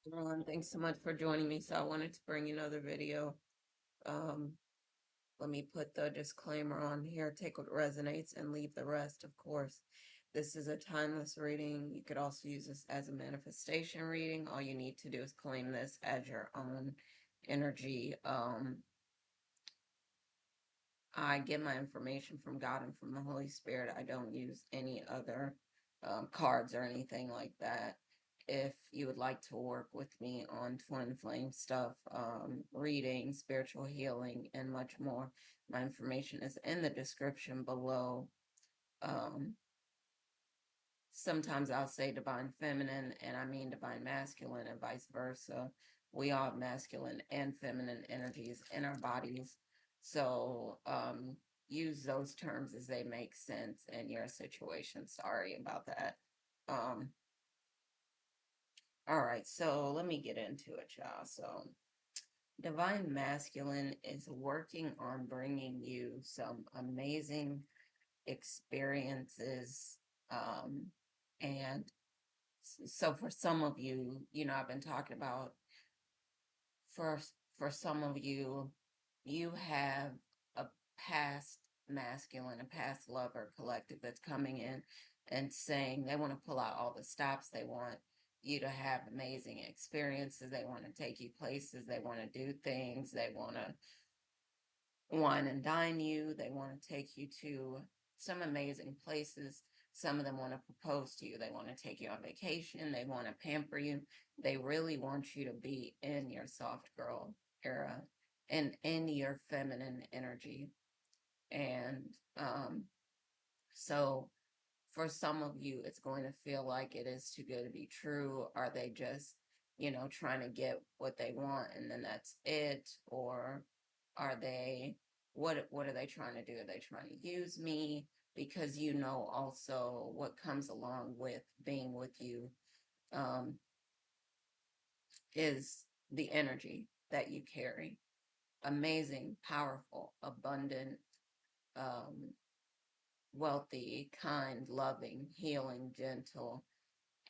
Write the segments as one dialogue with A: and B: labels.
A: Everyone, thanks so much for joining me. So I wanted to bring you another video. Um, Let me put the disclaimer on here. Take what resonates and leave the rest, of course. This is a timeless reading. You could also use this as a manifestation reading. All you need to do is claim this as your own energy. I get my information from God and from the Holy Spirit. I don't use any other cards or anything like that. If you would like to work with me on twin flame stuff, reading, spiritual healing, and much more, my information is in the description below. Um, Sometimes I'll say divine feminine and I mean divine masculine and vice versa. We all have masculine and feminine energies in our bodies. So use those terms as they make sense in your situation. Sorry about that. Um, all right, so let me get into it, y'all. So divine masculine is working on bringing you some amazing experiences and so for some of you, I've been talking about for for some of you, you have a past masculine, a past lover collective that's coming in and saying they want to pull out all the stops. They want you to have amazing experiences. They want to take you places. They want to do things. They want to wine and dine you. They want to take you to some amazing places. Some of them want to propose to you. They want to take you on vacation. They want to pamper you. They really want you to be in your soft girl era and in your feminine energy. And so for some of you, it's going to feel like it is too good to be true. Are they just, trying to get what they want and then that's it? Or are they, what are they trying to do? Are they trying to use me? Because also what comes along with being with you um, is the energy that you carry. Amazing, powerful, abundant, um, wealthy, kind, loving, healing, gentle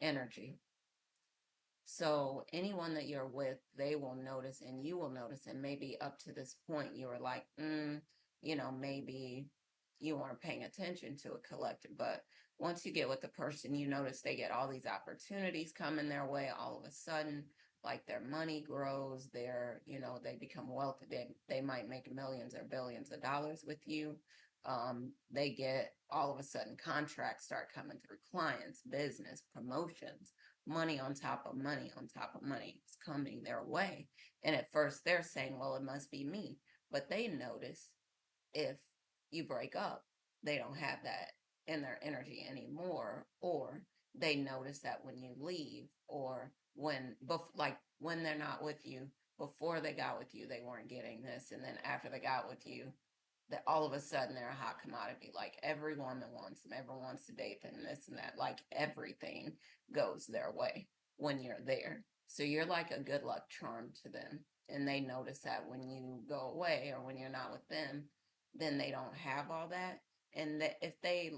A: energy. So anyone that you're with, they will notice and you will notice. And maybe up to this point, you were like, maybe you weren't paying attention to a collective. But once you get with the person, you notice they get all these opportunities coming their way all of a sudden. Like their money grows, they become wealthy. They might make millions or billions of dollars with you. They get all of a sudden contracts start coming through, clients, business, promotions, money on top of money on top of money is coming their way. And at first they're saying, well, it must be me. But they notice if you break up, they don't have that in their energy anymore. Or they notice that when you leave, or like when they're not with you, before they got with you, they weren't getting this. And then after they got with you, that all of a sudden they're a hot commodity. Like every woman wants them, everyone wants to date them, this and that. Like everything goes their way when you're there. So you're like a good luck charm to them. And they notice that when you go away or when you're not with them, then they don't have all that. And that if they,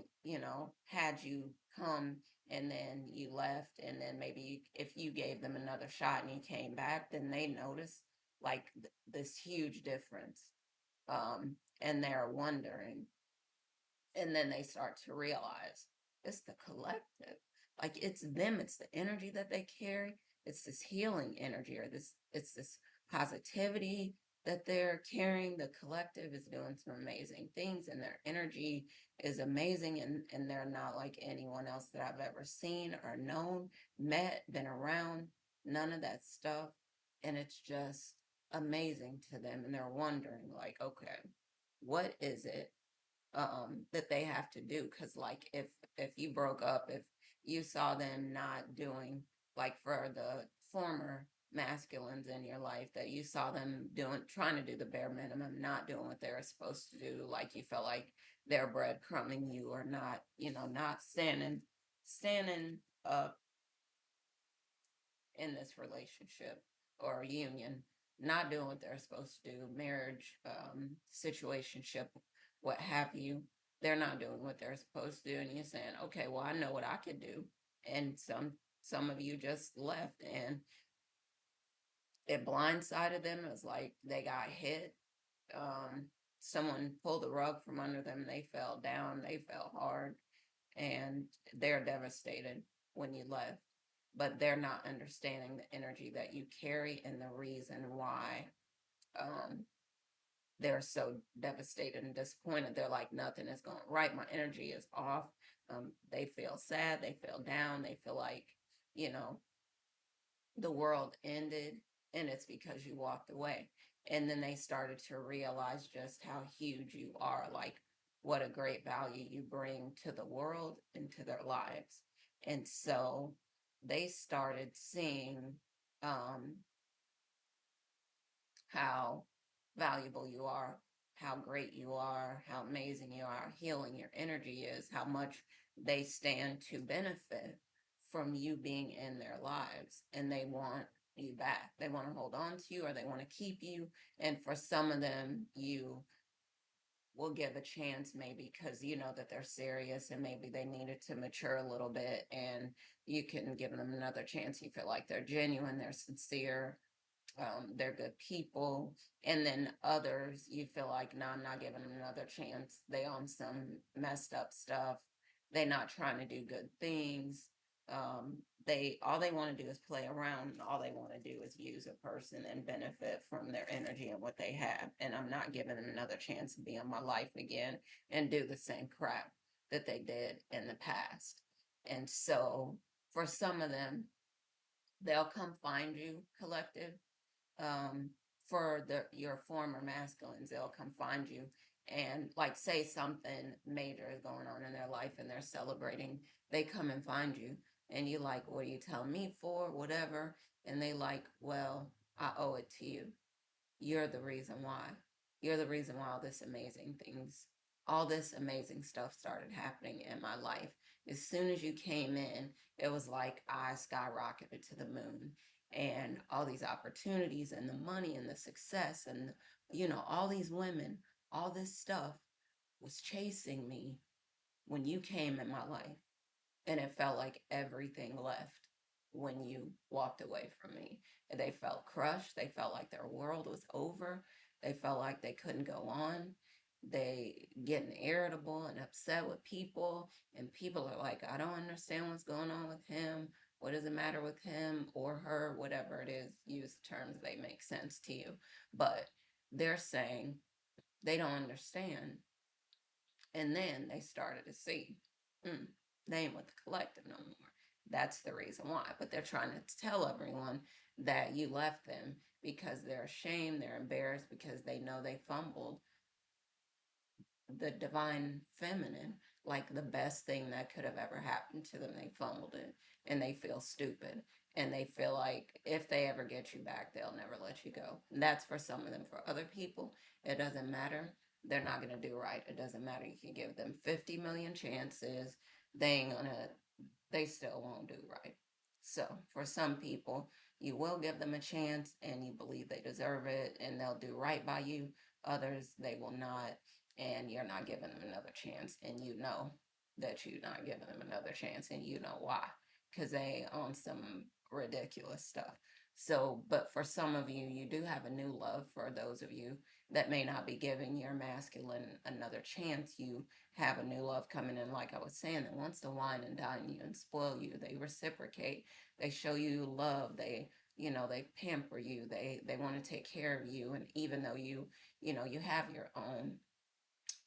A: had you come and then you left, and then maybe if you gave them another shot and you came back, then they notice like this huge difference and they're wondering. And then they start to realize it's the collective. Like it's them, it's the energy that they carry. It's this healing energy or it's this positivity that they're carrying. The collective is doing some amazing things and their energy is amazing and they're not like anyone else that I've ever seen or known, met, been around, none of that stuff. And it's just amazing to them. And they're wondering, like, okay, what is it that they have to do? Because like if you broke up, if you saw them not doing, like for the former masculines in your life, that you saw them doing, trying to do the bare minimum, not doing what they were supposed to do, like you felt like they're breadcrumbing you or not, not standing up in this relationship or union, not doing what they're supposed to do, marriage, situationship, what have you. They're not doing what they're supposed to do, and you're saying, okay, well, I know what I could do. And some of you just left, and it blindsided them. It was like they got hit. Um, Someone pulled the rug from under them. They fell down. They fell hard, and they're devastated when you left. But they're not understanding the energy that you carry and the reason why um, they're so devastated and disappointed. They're like, nothing is going right. My energy is off. They feel sad. They feel down. They feel like, you know, the world ended, and it's because you walked away. And then they started to realize just how huge you are, like what a great value you bring to the world and to their lives. And so they started seeing um, how valuable you are, how great you are, how amazing you are, healing your energy is, how much they stand to benefit from you being in their lives. And they want you back. They want to hold on to you, or they want to keep you. And for some of them, you will give a chance maybe because you know that they're serious and maybe they needed to mature a little bit, and you can give them another chance. You feel like they're genuine, they're sincere, they're good people. And then others, you feel like, no, I'm not giving them another chance. They on some messed up stuff. They're not trying to do good things. They all they want to do is play around. And all they want to do is use a person and benefit from their energy and what they have. And I'm not giving them another chance to be in my life again and do the same crap that they did in the past. And so for some of them, they'll come find you, collective, um, for your former masculines. They'll come find you and like say something major is going on in their life and they're celebrating. They come and find you, and you like, what are you telling me for? Whatever. And they like, well, I owe it to you. You're the reason why. You're the reason why all this amazing stuff started happening in my life. As soon as you came in, it was like I skyrocketed to the moon, and all these opportunities and the money and the success and, all these women, all this stuff was chasing me when you came in my life. And it felt like everything left when you walked away from me. And they felt crushed. They felt like their world was over. They felt like they couldn't go on. They getting irritable and upset with people. And people are like, I don't understand what's going on with him. What does it matter with him or her? Whatever it is, use terms they make sense to you. But they're saying they don't understand. And then they started to see, mm, they ain't with the collective no more. That's the reason why. But they're trying to tell everyone that you left them because they're ashamed, they're embarrassed, because they know they fumbled the divine feminine, like the best thing that could have ever happened to them. They fumbled it, and they feel stupid, and they feel like if they ever get you back, they'll never let you go. And that's for some of them. For other people, it doesn't matter. They're not going to do right. It doesn't matter. You can give them 50 million chances. They ain't going to, they still won't do right. So for some people, you will give them a chance and you believe they deserve it and they'll do right by you. Others, they will not, and you're not giving them another chance, and you know that you're not giving them another chance, and you know why, because they own some ridiculous stuff. So, but for some of you, you do have a new love. For those of you that may not be giving your masculine another chance, you have a new love coming in, like I was saying, that wants to wine and dine you and spoil you. They reciprocate. They show you love. They pamper you. They want to take care of you. And even though you have your own,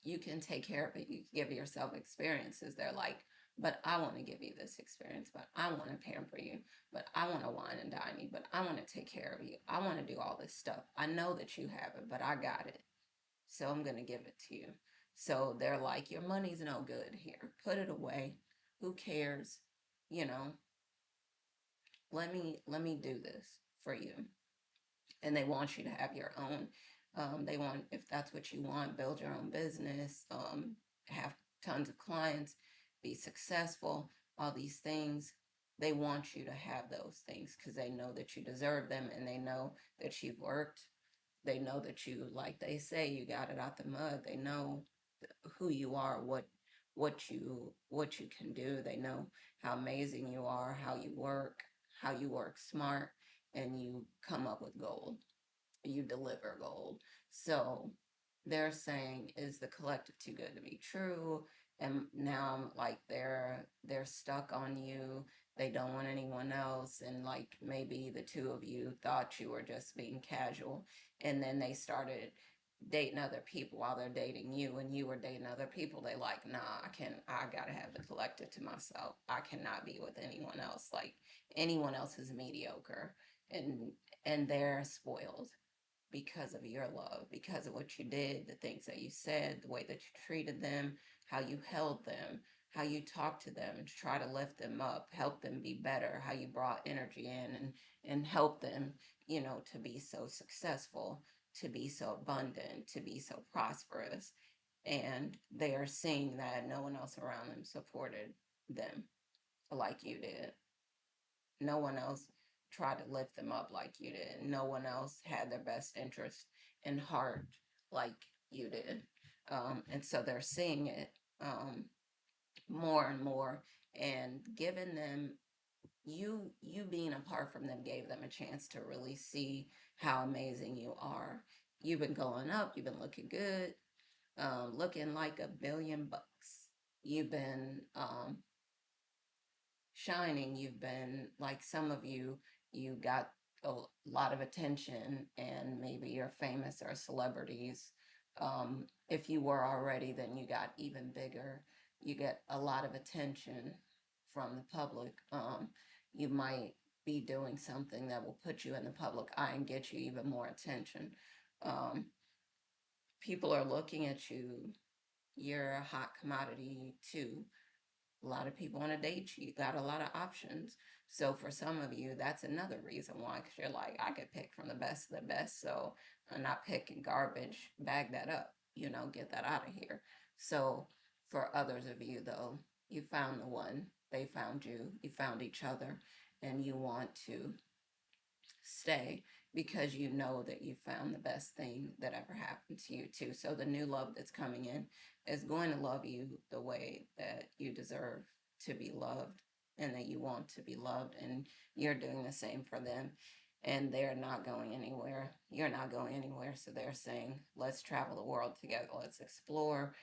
A: you can take care of it. You give yourself experiences. They're like, but I want to give you this experience, but I want to pamper you, but I want to wine and dine you, but I want to take care of you. I want to do all this stuff. I know that you have it, but I got it. So I'm going to give it to you. So they're like, your money's no good here. Put it away. Who cares? You know, let me do this for you. And they want you to have your own. They want, if that's what you want, build your own business, have tons of clients, be successful, all these things. They want you to have those things because they know that you deserve them, and they know that you've worked. They know that you, like they say, you got it out the mud. They know who you are, what you can do. They know how amazing you are, how you work smart, and you come up with gold, you deliver gold. So they're saying, is the collective too good to be true? And now I'm like they're stuck on you. They don't want anyone else. And like maybe the two of you thought you were just being casual. And then they started dating other people while they're dating you, and you were dating other people. They like, nah, I gotta have the collective to myself. I cannot be with anyone else. Like anyone else is mediocre, and they're spoiled because of your love, because of what you did, the things that you said, the way that you treated them, how you held them, how you talked to them to try to lift them up, help them be better, how you brought energy in and help them, to be so successful, to be so abundant, to be so prosperous. And they are seeing that no one else around them supported them like you did. No one else tried to lift them up like you did. No one else had their best interest in heart like you did. And so they're seeing it more and more, and giving them, you being apart from them gave them a chance to really see how amazing you are. You've been going up, you've been looking good, looking like $1 billion. You've been shining. You've been like some of you got a lot of attention, and maybe you're famous or celebrities. If you were already, then you got even bigger. You get a lot of attention from the public. You might be doing something that will put you in the public eye and get you even more attention. Um, People are looking at you. You're a hot commodity too. A lot of people want to date you. You got a lot of options. So for some of you, that's another reason why, because you're like, I could pick from the best of the best. So I'm not picking garbage. Bag that up, get that out of here. So for others of you, though, you found the one. They found you. You found each other, and you want to stay because you know that you found the best thing that ever happened to you too. So the new love that's coming in is going to love you the way that you deserve to be loved and that you want to be loved, and you're doing the same for them. And they're not going anywhere. You're not going anywhere. So they're saying, let's travel the world together. Let's explore.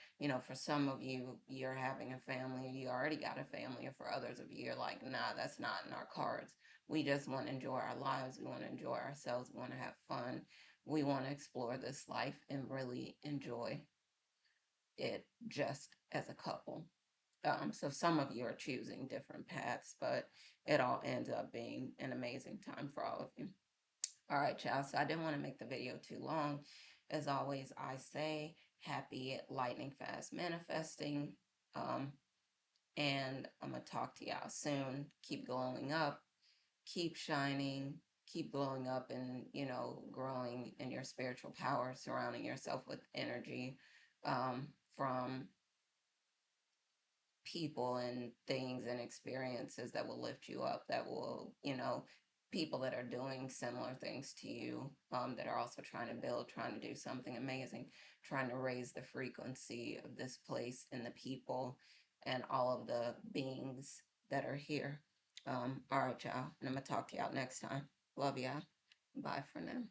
A: For some of you, you're having a family. You already got a family. And for others of you, you're like, nah, that's not in our cards. We just want to enjoy our lives. We want to enjoy ourselves. We want to have fun. We want to explore this life and really enjoy it just as a couple. So some of you are choosing different paths, but it all ends up being an amazing time for all of you. All right, child. So I didn't want to make the video too long. As always, I say happy lightning fast manifesting. Um, and I'm going to talk to y'all soon. Keep glowing up, keep shining, keep glowing up, and growing in your spiritual power, surrounding yourself with energy from people and things and experiences that will lift you up, that will, people that are doing similar things to you, that are also trying to build, trying to do something amazing, trying to raise the frequency of this place and the people and all of the beings that are here. All right, y'all. And I'm going to talk to y'all next time. Love y'all. Bye for now.